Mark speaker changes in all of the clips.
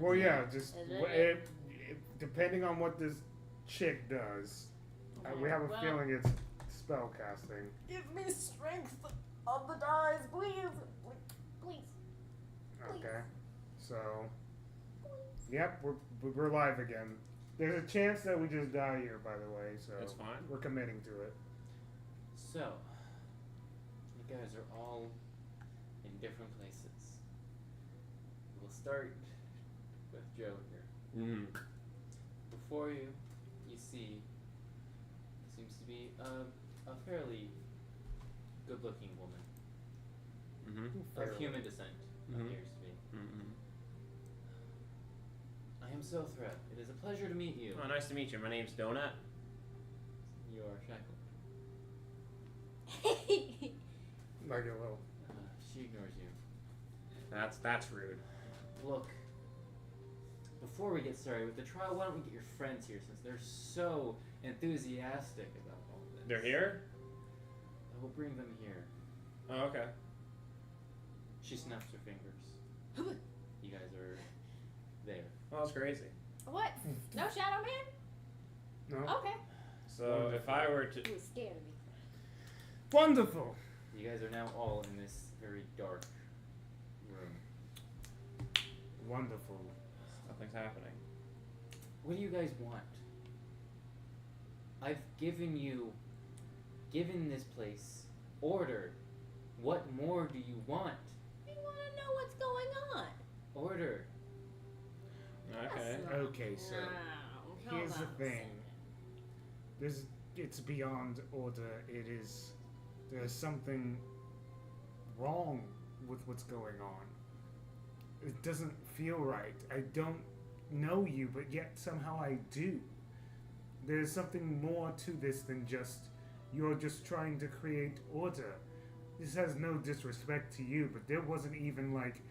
Speaker 1: Well, yeah, just
Speaker 2: Is it?
Speaker 1: depending on what this chick does, we have a
Speaker 2: Well,
Speaker 1: feeling it's spell casting.
Speaker 2: Give me strength on the dice, please. Please.
Speaker 1: Okay, so yep, we're live again. There's a chance that we just die here, by the way. So
Speaker 3: That's fine.
Speaker 1: We're committing to it.
Speaker 4: So, you guys are all in different places. We'll start with Joe here.
Speaker 3: Mm.
Speaker 4: Before you, you see, seems to be a fairly good-looking woman
Speaker 3: Mm-hmm.
Speaker 4: of human descent,
Speaker 3: Mhm.
Speaker 4: appears to be.
Speaker 3: Mm-hmm.
Speaker 4: I am Sothra. It is a pleasure to meet you.
Speaker 3: Oh, nice to meet you. My name's Donut.
Speaker 4: You are Shackle.
Speaker 1: Like a little.
Speaker 4: She ignores you.
Speaker 3: That's rude.
Speaker 4: Look, before we get started with the trial, why don't we get your friends here since they're so enthusiastic about all this?
Speaker 3: They're here?
Speaker 4: I will bring them here.
Speaker 3: Oh, okay.
Speaker 4: She snaps her fingers. You guys are there.
Speaker 3: Well, that's crazy.
Speaker 2: What? No Shadow Man?
Speaker 1: No.
Speaker 2: Okay.
Speaker 3: So if I were to,
Speaker 2: He was scared of me.
Speaker 1: Wonderful.
Speaker 4: You guys are now all in this very dark room.
Speaker 1: Wonderful.
Speaker 3: nothing's happening.
Speaker 4: What do you guys want? I've given this place order. What more do you want?
Speaker 2: We want to know what's going on.
Speaker 4: Order.
Speaker 3: Okay.
Speaker 1: Okay, so
Speaker 2: No,
Speaker 1: here's the
Speaker 2: hold on a
Speaker 1: thing. It's beyond order. There's something wrong with what's going on. It doesn't feel right. I don't know you, but yet somehow I do. There's something more to this than just you're just trying to create order. This has no disrespect to you, but there wasn't even like,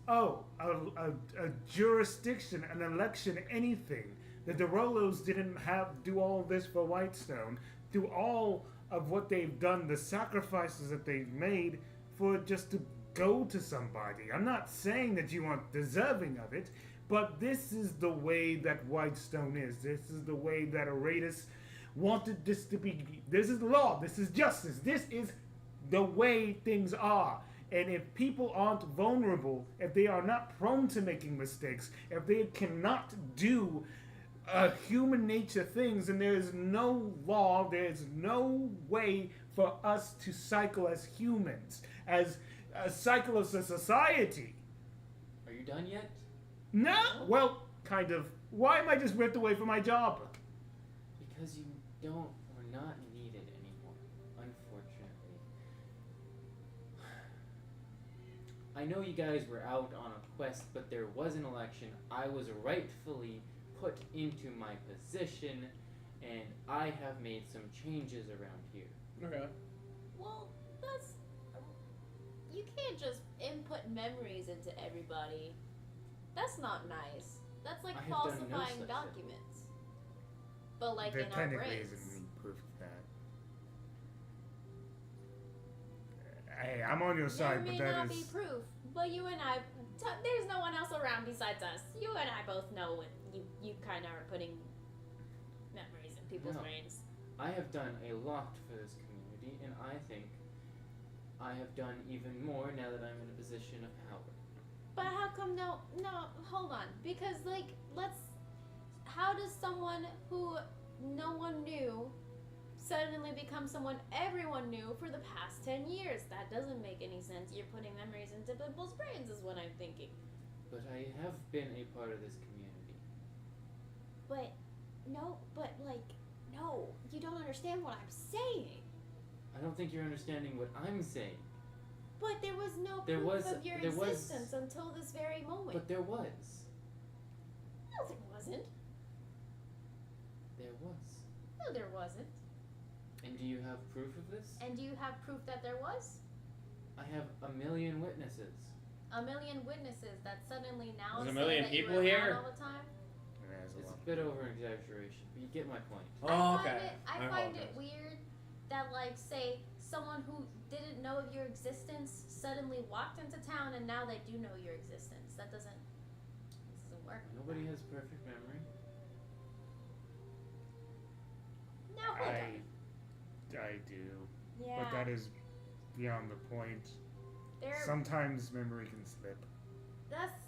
Speaker 1: oh, a jurisdiction, an election, anything. The Derolos didn't do all of this for Whitestone. Through all of what they've done, the sacrifices that they've made for just to go to somebody. I'm not saying that you aren't deserving of it, but this is the way that Whitestone is. This is the way that Aratus wanted this to be. This is law. This is justice. This is the way things are. And if people aren't vulnerable, if they are not prone to making mistakes, if they cannot do human nature things, and there is no law, there is no way for us to cycle as humans, as cycle as a society.
Speaker 4: Are you done yet?
Speaker 1: No, well, kind of. Why am I just ripped away from my job?
Speaker 4: Because you don't or not needed anymore, unfortunately. I know you guys were out on a quest, but there was an election. I was rightfully put into my position, and I have made some changes around here.
Speaker 3: Okay.
Speaker 2: Well, that's... You can't just input memories into everybody. That's not nice. That's like
Speaker 4: I have done no
Speaker 2: falsifying
Speaker 4: such
Speaker 2: documents. But like
Speaker 1: There
Speaker 2: in our
Speaker 1: technically
Speaker 2: brains.
Speaker 1: isn't any proof of that. Hey, I'm on your
Speaker 2: There
Speaker 1: side,
Speaker 2: may
Speaker 1: but that
Speaker 2: not
Speaker 1: is...
Speaker 2: be proof, but you and I... There's no one else around besides us. You and I both know when you kind of are putting memories in people's
Speaker 4: No.
Speaker 2: brains.
Speaker 4: I have done a lot for this community, and I think I have done even more now that I'm in a position of power.
Speaker 2: But how come no, hold on. Because, like, how does someone who no one knew suddenly become someone everyone knew for the past 10 years? That doesn't make any sense. You're putting memories into people's brains is what I'm thinking.
Speaker 4: But I have been a part of this community.
Speaker 2: But, no, you don't understand what I'm saying.
Speaker 4: I don't think you're understanding what I'm saying.
Speaker 2: But there was no
Speaker 4: There
Speaker 2: proof
Speaker 4: was-
Speaker 2: of your
Speaker 4: there was-
Speaker 2: existence until this very moment.
Speaker 4: But there was.
Speaker 2: No, there wasn't.
Speaker 4: There was.
Speaker 2: No, there wasn't.
Speaker 4: And do you have proof of this?
Speaker 2: And do you have proof that there was?
Speaker 4: I have a million witnesses.
Speaker 2: A million witnesses that suddenly now
Speaker 3: There's a
Speaker 2: say
Speaker 3: million
Speaker 2: that you
Speaker 3: people
Speaker 2: were
Speaker 3: here?
Speaker 2: around all the time?
Speaker 1: There's
Speaker 4: It's a bit over exaggeration, but you get my point.
Speaker 3: Oh, okay.
Speaker 2: I find it
Speaker 3: apologize.
Speaker 2: weird that, like, say, someone who didn't know of your existence suddenly walked into town and now they do know your existence. This isn't work.
Speaker 4: Nobody has perfect memory.
Speaker 2: Now hold on.
Speaker 1: I do.
Speaker 2: Yeah.
Speaker 1: But that is beyond the point.
Speaker 2: There.
Speaker 1: Sometimes memory can slip.
Speaker 2: That's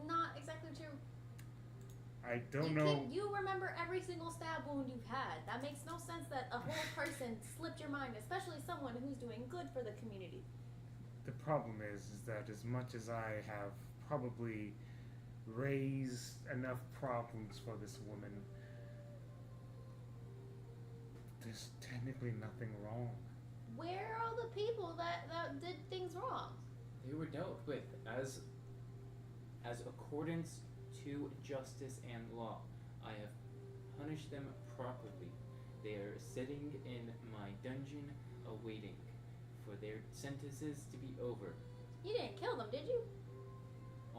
Speaker 2: not exactly true.
Speaker 1: I don't know.
Speaker 2: You remember every single stab wound you've had. That makes no sense that a whole person slipped your mind, especially someone who's doing good for the community.
Speaker 1: The problem is that as much as I have probably raised enough problems for this woman, there's technically nothing wrong.
Speaker 2: Where are all the people that did things wrong?
Speaker 4: They were dealt with as accordance to justice and law. I have punished them properly. They are sitting in my dungeon awaiting for their sentences to be over.
Speaker 2: You didn't kill them, did you?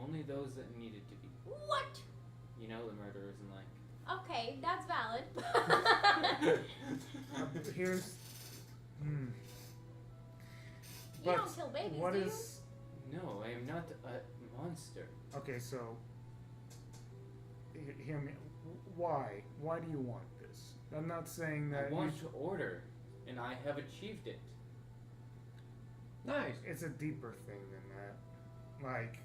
Speaker 4: Only those that needed to be.
Speaker 2: What?
Speaker 4: You know the murderers and like.
Speaker 2: Okay, that's valid.
Speaker 1: Here's.
Speaker 2: You
Speaker 1: But
Speaker 2: don't kill babies,
Speaker 1: what
Speaker 2: do you?
Speaker 1: is?
Speaker 4: No, I am not a monster.
Speaker 1: Okay, so. Hear me. Why? Why do you want this? I'm not saying that.
Speaker 4: I want order, and I have achieved it.
Speaker 3: Nice.
Speaker 1: It's a deeper thing than that. Like,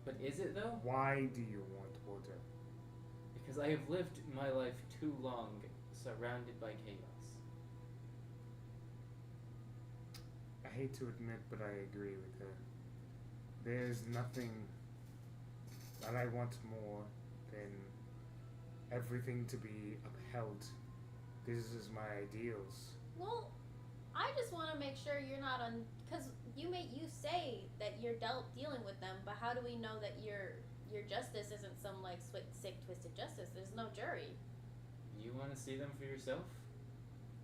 Speaker 4: But is it though?
Speaker 1: why do you want order?
Speaker 4: Because I have lived my life too long surrounded by chaos.
Speaker 1: I hate to admit, but I agree with her. There's nothing that I want more than everything to be upheld. This is my ideals.
Speaker 2: Well, I just want to make sure you're not on, because you say that you're dealing with them, but how do we know that your justice isn't some like sick, twisted justice? There's no jury.
Speaker 4: You want to see them for yourself?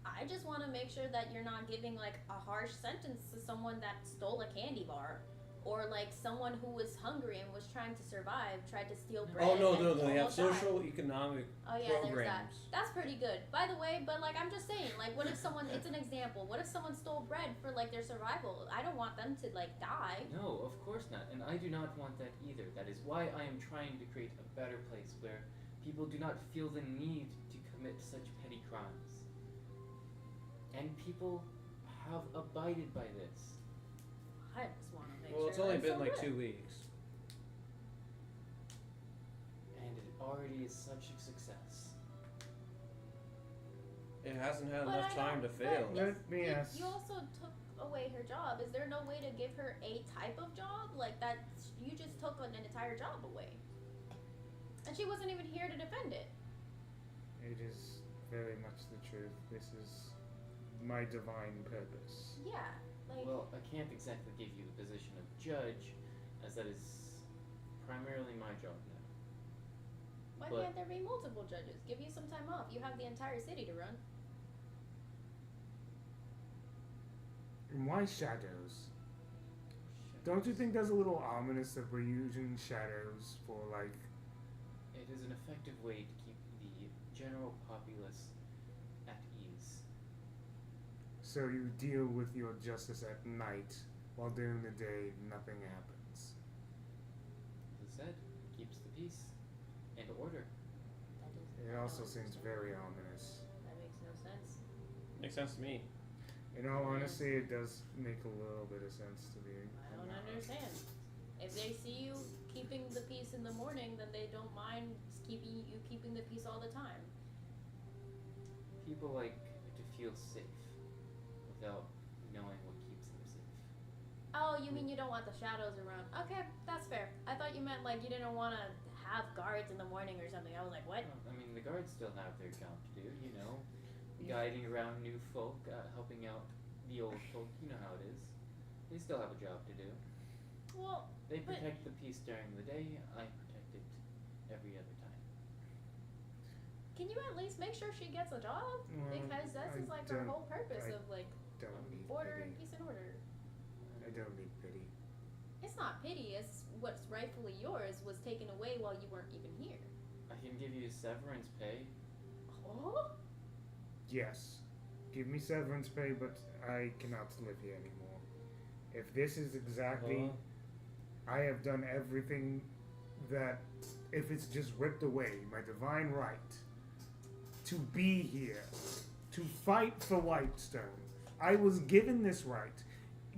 Speaker 2: I just want to make sure that you're not giving like a harsh sentence to someone that stole a candy bar, or like someone who was hungry and was trying to survive, tried to steal bread.
Speaker 3: Oh no,
Speaker 2: and
Speaker 3: no, they have
Speaker 2: almost died.
Speaker 3: social economic
Speaker 2: Oh yeah, there's that.
Speaker 3: programs.
Speaker 2: That's pretty good. By the way, but like I'm just saying, like what if someone? It's an example. What if someone stole bread for like their survival? I don't want them to like die.
Speaker 4: No, of course not. And I do not want that either. That is why I am trying to create a better place where people do not feel the need to commit such petty crimes. And people have abided by this.
Speaker 2: I just want to make
Speaker 3: Well,
Speaker 2: sure.
Speaker 3: it's only
Speaker 2: that
Speaker 3: been
Speaker 2: so
Speaker 3: like
Speaker 2: good.
Speaker 3: 2 weeks.
Speaker 4: And it already is such a success.
Speaker 3: It hasn't had
Speaker 2: But
Speaker 3: enough
Speaker 2: I
Speaker 3: time to
Speaker 2: don't-
Speaker 3: fail.
Speaker 2: but
Speaker 1: Let me ask.
Speaker 2: You also took away her job. Is there no way to give her a type of job like that? You just took an entire job away, and she wasn't even here to defend it.
Speaker 1: It is very much the truth. This is my divine purpose.
Speaker 2: Yeah, like
Speaker 4: Well, I can't exactly give you the position of judge, as that is primarily my job now.
Speaker 2: why
Speaker 4: but-
Speaker 2: can't there be multiple judges? Give you some time off. You have the entire city to run.
Speaker 1: And why shadows? Don't you think that's a little ominous that we're using shadows for like?
Speaker 4: It is an effective way to keep the general populace at ease.
Speaker 1: So you deal with your justice at night, while during the day nothing happens.
Speaker 4: As I said, keeps the peace and order.
Speaker 2: That is.
Speaker 1: It also seems very ominous.
Speaker 2: That makes no sense.
Speaker 3: Makes sense to me.
Speaker 1: In all honesty, it does make a little bit of sense to me.
Speaker 2: I don't understand. If they see you keeping the peace in the morning, then they don't mind keeping the peace all the time.
Speaker 4: People like to feel safe without knowing what keeps them safe.
Speaker 2: Oh, you mean you don't want the shadows around? Okay, that's fair. I thought you meant like you didn't want to have guards in the morning or something. I was like, what?
Speaker 4: I mean, the guards still have their job to do, you know, guiding around new folk, helping out the old folk. You know how it is. They still have a job to do.
Speaker 2: Well,
Speaker 4: They
Speaker 2: But-
Speaker 4: protect the peace during the day. I protect it every other time.
Speaker 2: can you at least make sure she gets a job?
Speaker 1: Well,
Speaker 2: Because that's
Speaker 1: I
Speaker 2: just like her
Speaker 1: don't-
Speaker 2: whole purpose
Speaker 1: I
Speaker 2: of like
Speaker 1: Don't need
Speaker 2: order
Speaker 1: pity.
Speaker 2: and peace and order.
Speaker 1: I don't need pity.
Speaker 2: It's not pity. It's what's rightfully yours was taken away while you weren't even here.
Speaker 4: I can give you severance pay.
Speaker 2: Oh.
Speaker 1: Yes, give me severance pay, but I cannot live here anymore. If this is exactly, I have done everything that if it's just ripped away, my divine right to be here, to fight for Whitestone. I was given this right.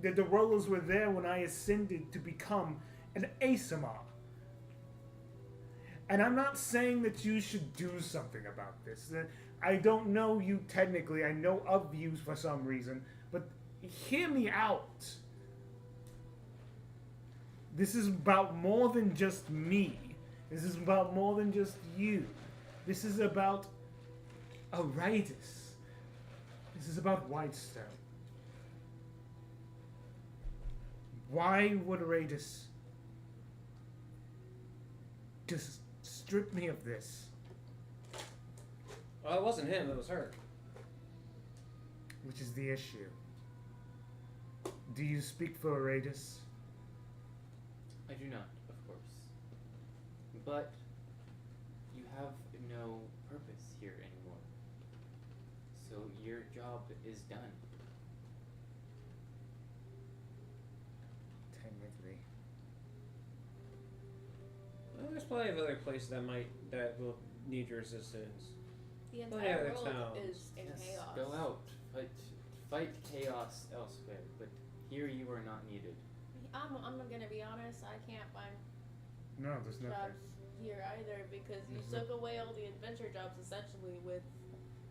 Speaker 1: The rollers were there when I ascended to become an ASMR. And I'm not saying that you should do something about this. I don't know you technically. I know of you for some reason. But hear me out. This is about more than just me. This is about more than just you. This is about Aradis. This is about Whitestone. Why would Aradis just strip me of this?
Speaker 3: Well, it wasn't him, it was her.
Speaker 1: Which is the issue. Do you speak for Aradis?
Speaker 4: I do not, of course. But you have no purpose here anymore. So your job is done.
Speaker 1: Technically.
Speaker 3: Well, there's plenty of other places that will need your assistance.
Speaker 2: The
Speaker 3: Well,
Speaker 2: entire
Speaker 3: yeah,
Speaker 2: world
Speaker 3: towns.
Speaker 2: is in chaos.
Speaker 4: Go out, fight chaos elsewhere. But here you are not needed.
Speaker 2: I'm gonna be honest. I can't find
Speaker 1: No, there's nothing.
Speaker 2: jobs here either because you
Speaker 1: There's
Speaker 2: took away all the adventure jobs essentially with,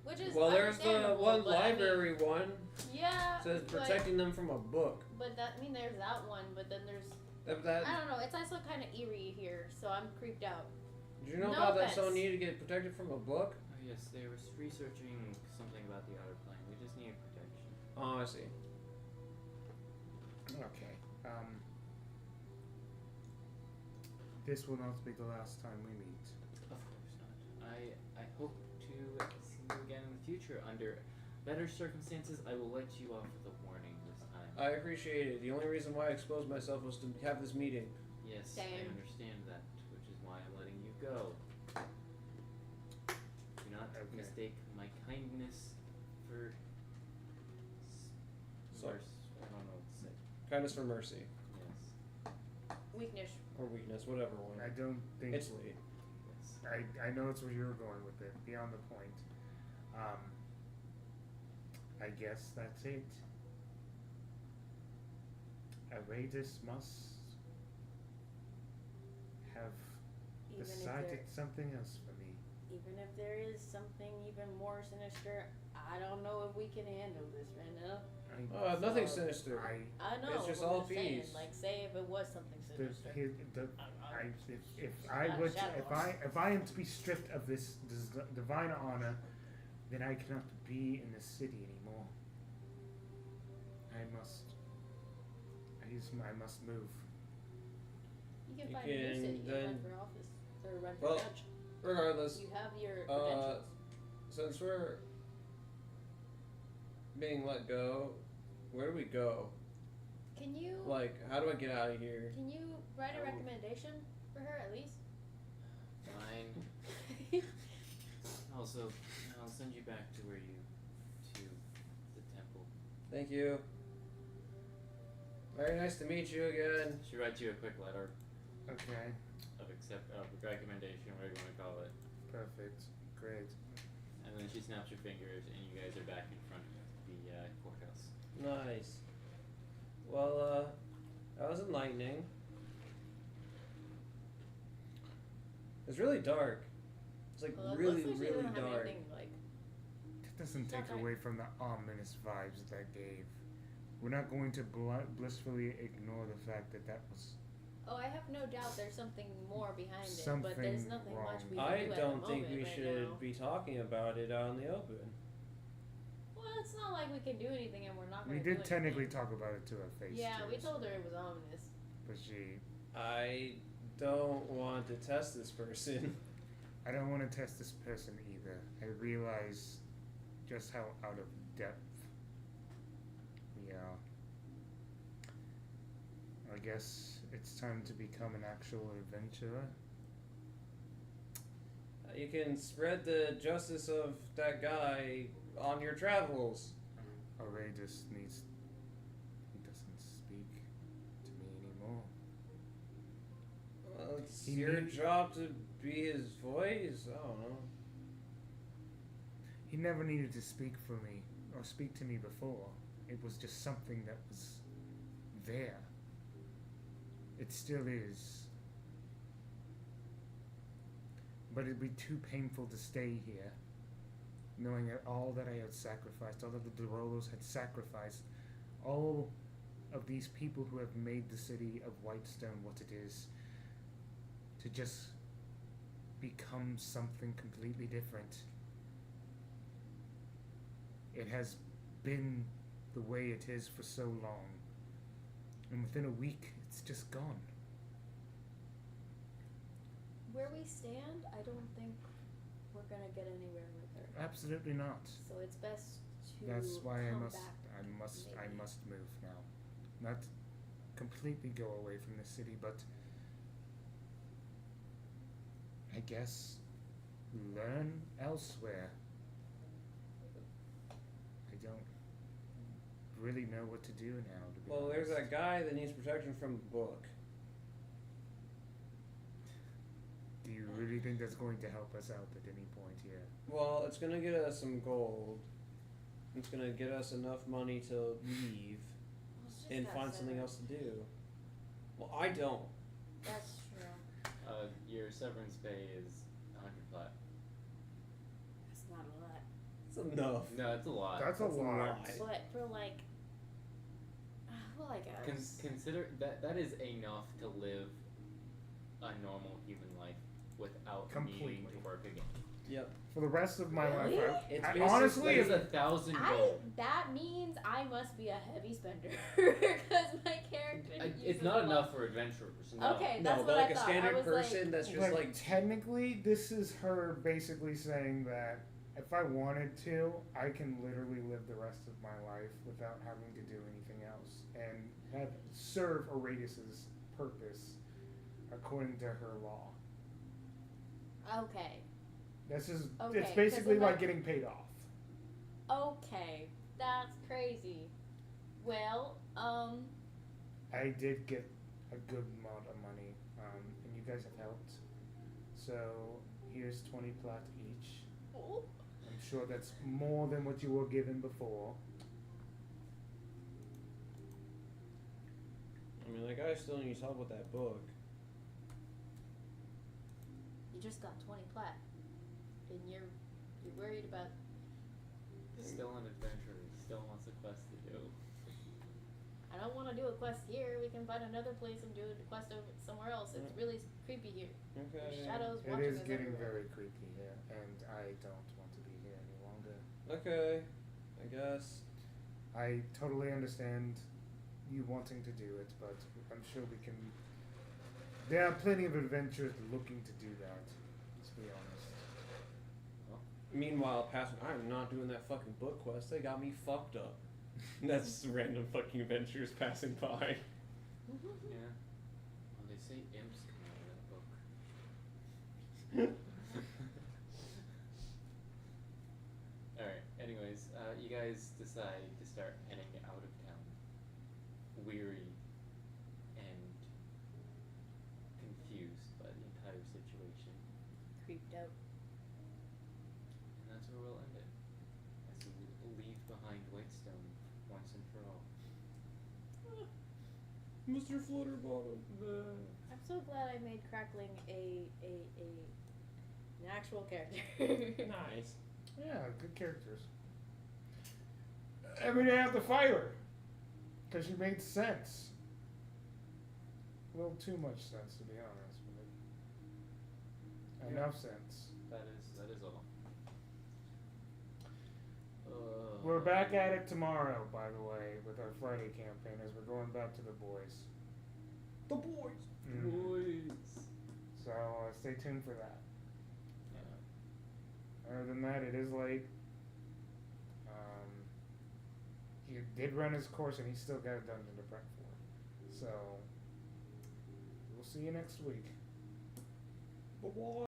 Speaker 2: which is
Speaker 3: Well, there's the
Speaker 2: understandable,
Speaker 3: one
Speaker 2: but I mean,
Speaker 3: library one.
Speaker 2: yeah,
Speaker 3: Says protecting them from a book.
Speaker 2: but that there's that one, but then there's
Speaker 3: That,
Speaker 2: I don't know. It's also kind of eerie here, so I'm creeped out.
Speaker 3: did you know
Speaker 2: No
Speaker 3: about that
Speaker 2: offense.
Speaker 3: someone needed to get protected from a book?
Speaker 4: Oh yes, they were researching something about the outer plane. We just need protection.
Speaker 3: Oh, I see.
Speaker 1: Okay. This will not be the last time we meet.
Speaker 4: Of course not. I hope to see you again in the future under better circumstances. I will let you off with a warning this time.
Speaker 3: I appreciate it. The only reason why I exposed myself was to have this meeting.
Speaker 4: Yes, I
Speaker 2: Same.
Speaker 4: understand that, which is why I'm letting you go. Do not
Speaker 1: Okay.
Speaker 4: mistake my kindness for
Speaker 3: So-
Speaker 4: mercy. I don't know what to say.
Speaker 3: Kindness for mercy.
Speaker 4: Yes.
Speaker 2: Weakness.
Speaker 3: Or weakness, whatever one.
Speaker 1: I don't think
Speaker 3: It's late.
Speaker 4: Yes.
Speaker 1: I know it's where you're going with it. Beyond the point. I guess that's it. Aradis must have
Speaker 2: Even if
Speaker 1: decided
Speaker 2: there,
Speaker 1: something else for me.
Speaker 2: even if there is something even more sinister, I don't know if we can handle this right now.
Speaker 3: Nothing
Speaker 2: So,
Speaker 3: sinister.
Speaker 2: I know.
Speaker 3: It's just
Speaker 2: but
Speaker 3: all
Speaker 2: I'm saying,
Speaker 3: peace.
Speaker 2: like, say if it was something sinister.
Speaker 1: If I am to be stripped of this divine honor, then I cannot be in the city anymore. I must move.
Speaker 2: You can
Speaker 3: You
Speaker 2: find a new
Speaker 3: can
Speaker 2: city and
Speaker 3: then-
Speaker 2: run for office or run for
Speaker 3: Well,
Speaker 2: judge.
Speaker 3: Regardless,
Speaker 2: You have your
Speaker 3: uh,
Speaker 2: credentials.
Speaker 3: since we're being let go, where do we go?
Speaker 2: Can you
Speaker 3: How do I get out of here?
Speaker 2: write a
Speaker 3: Oh.
Speaker 2: recommendation for her at least?
Speaker 4: Fine. Also, I'll send you back to to the temple.
Speaker 3: Thank you. Very nice to meet you again.
Speaker 4: She writes you a quick letter
Speaker 1: Okay,
Speaker 4: of recommendation, whatever you want to call it,
Speaker 1: perfect, great.
Speaker 4: and then she snaps your fingers, and you guys are back in front of the courthouse.
Speaker 3: Nice. Well, that was enlightening. It's really dark. It's like
Speaker 2: Well, it
Speaker 3: really,
Speaker 2: looks like she
Speaker 3: really
Speaker 2: doesn't have
Speaker 3: dark.
Speaker 2: anything, like,
Speaker 1: That doesn't
Speaker 2: It's
Speaker 1: take
Speaker 2: not
Speaker 1: away from the ominous vibes that gave. We're not going to blissfully ignore the fact that that was.
Speaker 2: oh, I have no doubt there's something more behind it, but there's
Speaker 1: Something
Speaker 2: nothing
Speaker 1: wrong.
Speaker 2: much we can
Speaker 3: I
Speaker 2: do at
Speaker 3: don't
Speaker 2: the
Speaker 3: think
Speaker 2: moment
Speaker 3: we
Speaker 2: right
Speaker 3: should
Speaker 2: now.
Speaker 3: be talking about it out in the open.
Speaker 2: Well, it's not like we can do anything and we're not
Speaker 1: We
Speaker 2: going to
Speaker 1: did technically talk about it to her face.
Speaker 2: Yeah,
Speaker 1: too,
Speaker 2: we told her it was ominous.
Speaker 1: But she.
Speaker 3: I don't want to test this person.
Speaker 1: I don't want to test this person either. I realize just how out of depth we are. I guess it's time to become an actual adventurer.
Speaker 3: You can spread the justice of that guy on your travels.
Speaker 1: Aradis needs. He doesn't speak to me anymore.
Speaker 3: It's
Speaker 1: He
Speaker 3: your
Speaker 1: need-
Speaker 3: job to be his voice. I don't know.
Speaker 1: He never needed to speak for me or speak to me before. It was just something that was there. It still is. But it'd be too painful to stay here, knowing that all that I had sacrificed, all that the Derolos had sacrificed, all of these people who have made the city of Whitestone what it is, to just become something completely different. It has been the way it is for so long, and within a week, it's just gone.
Speaker 2: Where we stand, I don't think we're gonna get anywhere with her.
Speaker 1: Absolutely not.
Speaker 2: So it's best to
Speaker 1: That's why
Speaker 2: come
Speaker 1: I
Speaker 2: back.
Speaker 1: must move now. Not completely go away from the city, but I guess learn elsewhere. I don't really know what to do now, to be
Speaker 3: Well, there's
Speaker 1: honest.
Speaker 3: that guy that needs protection from the book.
Speaker 1: Do you really think that's going to help us out at any point here?
Speaker 3: Well, it's gonna get us some gold. It's gonna get us enough money to leave
Speaker 2: Well, it's just
Speaker 3: and
Speaker 2: that
Speaker 3: find something
Speaker 2: severance.
Speaker 3: else to do. Well, I don't.
Speaker 2: That's true.
Speaker 4: Your severance pay is 100 flat.
Speaker 2: That's not a lot.
Speaker 3: It's enough.
Speaker 4: No, it's a lot.
Speaker 1: That's a
Speaker 3: That's a
Speaker 1: lot.
Speaker 3: lot.
Speaker 2: But for like, well, I guess.
Speaker 4: Consider that is enough to live a normal human life without needing
Speaker 1: Completely.
Speaker 4: to work again.
Speaker 3: Yep.
Speaker 1: For the rest of my
Speaker 2: Really?
Speaker 1: life,
Speaker 3: It's
Speaker 1: I
Speaker 3: basically-
Speaker 1: honestly,
Speaker 4: That is
Speaker 1: if
Speaker 4: 1,000 gold.
Speaker 2: That means I must be a heavy spender because my character.
Speaker 4: It's
Speaker 2: uses
Speaker 4: not
Speaker 2: a lot.
Speaker 4: enough for adventurers. No.
Speaker 2: Okay,
Speaker 3: No,
Speaker 2: that's
Speaker 3: but
Speaker 2: what
Speaker 3: like
Speaker 2: I
Speaker 3: a
Speaker 2: thought.
Speaker 3: standard
Speaker 2: I was
Speaker 3: person that's just like
Speaker 1: technically, this is her basically saying that if I wanted to, I can literally live the rest of my life without having to do anything else and serve Aradis's purpose according to her law.
Speaker 2: Okay.
Speaker 1: This is
Speaker 2: Okay,
Speaker 1: it's
Speaker 2: 'cause
Speaker 1: basically
Speaker 2: I'm
Speaker 1: like
Speaker 2: like-
Speaker 1: getting paid off.
Speaker 2: Okay, that's crazy. Well,
Speaker 1: I did get a good amount of money, and you guys have helped. So here's 20 plat each. I'm sure that's more than what you were given before.
Speaker 3: I mean, that guy still needs help with that book.
Speaker 2: you just got 20 plat, and you're worried about.
Speaker 4: Still an adventurer. Still wants a quest to do.
Speaker 2: I don't want to do a quest here. We can find another place and do a quest over somewhere else. It's really creepy here.
Speaker 3: Okay.
Speaker 2: There's shadows
Speaker 1: It
Speaker 2: watching
Speaker 1: is
Speaker 2: us
Speaker 1: getting
Speaker 2: everywhere.
Speaker 1: very creepy here, and I don't want to be here any longer.
Speaker 3: Okay. I guess.
Speaker 1: I totally understand you wanting to do it, but I'm sure we can. There are plenty of adventurers looking to do that. Let's be honest.
Speaker 3: Meanwhile, passing, I'm not doing that fucking book quest. They got me fucked up. That's random fucking adventures passing by.
Speaker 4: Yeah. Well, they say imps come out of that book. Alright, anyways, you guys decide to start heading out of town. Weary and confused by the entire situation.
Speaker 2: Creeped out.
Speaker 4: And that's where we'll end it. As we leave behind Whitestone once and for all.
Speaker 3: Mr. Flutterbottom.
Speaker 2: I'm so glad I made Crackling an actual character.
Speaker 3: Nice.
Speaker 1: Yeah, good characters. I mean, I have to fight her because she made sense. A little too much sense, to be honest. But enough sense.
Speaker 4: That is all.
Speaker 1: We're back at it tomorrow, by the way, with our Friday campaign as we're going back to the boys.
Speaker 3: The boys.
Speaker 4: Boys.
Speaker 1: So stay tuned for that.
Speaker 4: Yeah.
Speaker 1: Other than that, it is late. He did run his course and he still got a dungeon to prep for. So we'll see you next week.
Speaker 3: The boys.